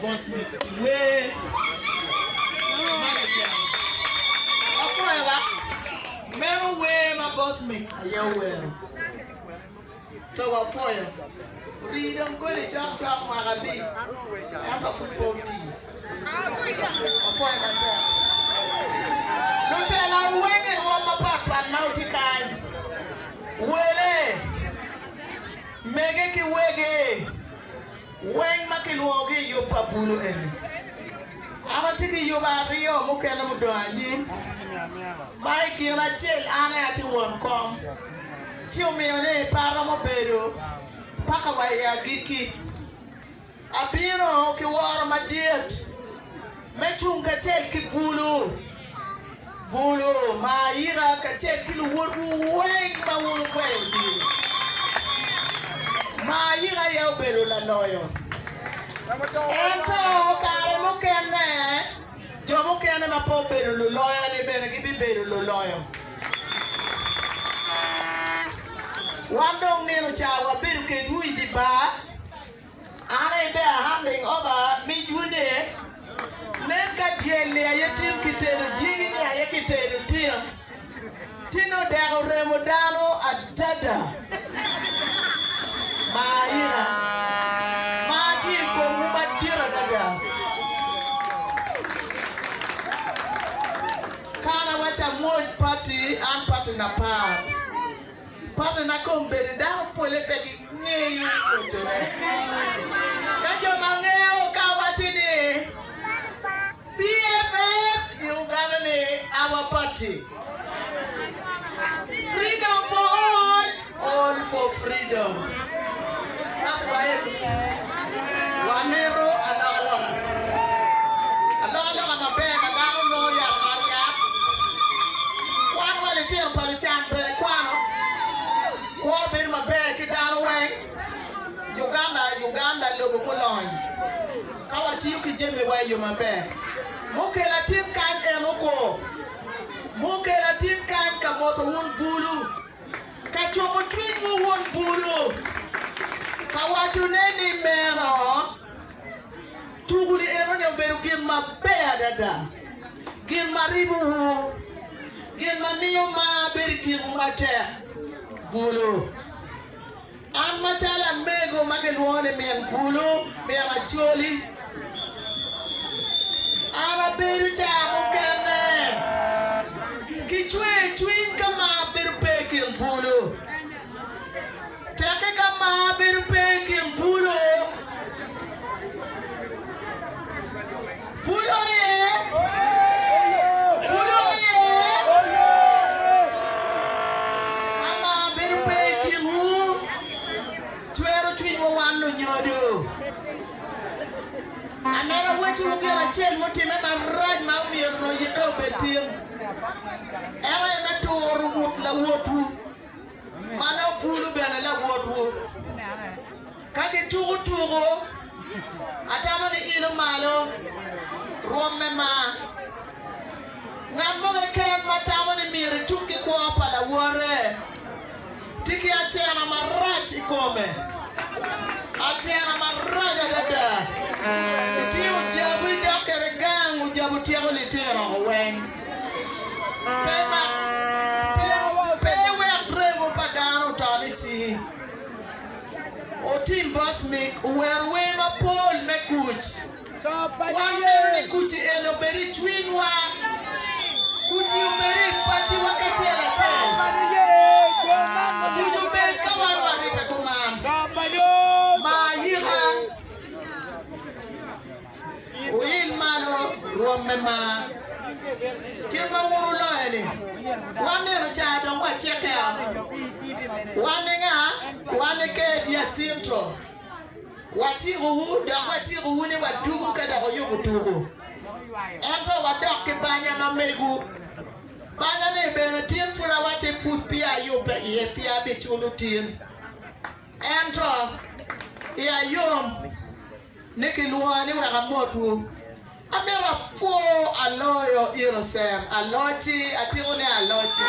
Bosmic. We. Mero we my Bosmic. Well. So what for you? Read them go to chop Marabi. I'm a football team. Don't tell I'm waiting one more papa and Mouty kind. Wele Megeki wege Weng makiluogi yo papulu eni. Ama tiki yo bario mukena mudoanyi. Maiki na chel ana ati wonkom. Tio mione para mo pero paka waya giki. Apino ki wara madiet. Mechunga chel ki Gulu maira kache kilu wurgu weng ma wulu kweo di maira ya ubelu la loyo ento kare mukene jo mukene ma po belu lo loyo ni bene gibi belu lo loyo wandong nenu chawa biru ke dui di ba ane be handing over mijune Nenka diele ayatim kitero digi ni ayakitero tia Tino dego remodano adada Maira Mati ko mubatira dada Kana wacha moj party and party na part Party na kombere dano pole peki ngeyu sotere Kajo mangeo kawatini PFF, Uganda, our party. Freedom for all for freedom. That's why Maro, Allah, my bag, and I don't know your area. One while it is Palichan, Periquano, Quab in my bag, get down away. Uganda, Lubulon. Kawati Jimmy, where you my bag. Moke Latin kan enoko. Moke Latin kan kamoto won Gulu. Kachoko twin won Gulu. Kawatu neni Maro. Tuguli erone beru gin ma bear dada. Gin maribu. Gin ma miyo ma berkin mate. Gulu. An matala Mego makelwone men Gulu. Mera choli. Ana beru chamu kene Kichwe twin kama beru pekin pulo Take kama beru pekin pulo Pulo ye Pulo ye Kama beru pekin hu Twero twin mo wano nyodo Another way to get a chain, Otim, and right now, we are no yellow betim. Era na to remote la wotu. Mana pulu bena la wotu. Kaki tugo. Atama ni ino malo. Romema. Ngamoge kem matama ni miri tuki kwa pala wore. Tiki achena marati ikome. Achena maraja dada. Iti ujabu dakere gang ujabu tiago litero wen. Pewe bremo padano taliti. Otim Bosmic uwerwe mapol mekuch. Wamero ni kuti eno beri twinwa. Kuti uberi pati wakati ala ten. Kuti uberi kawan waripe kumam. Mahira. Uil malo romema. Kima wuru loeni. Wane no chado wa cheke. Wane nga wane ke ya simto. Wati uhu da wati uhu ni wadugu kada ko yugu dugu. Ento wadok ke banya na Mego. Banya ne benetin fura wati put pia yope ye pia bitulu tin. Ento ya yom Nikiluani wakamotu Amera po aloyo irosem Aloti, atirune aloti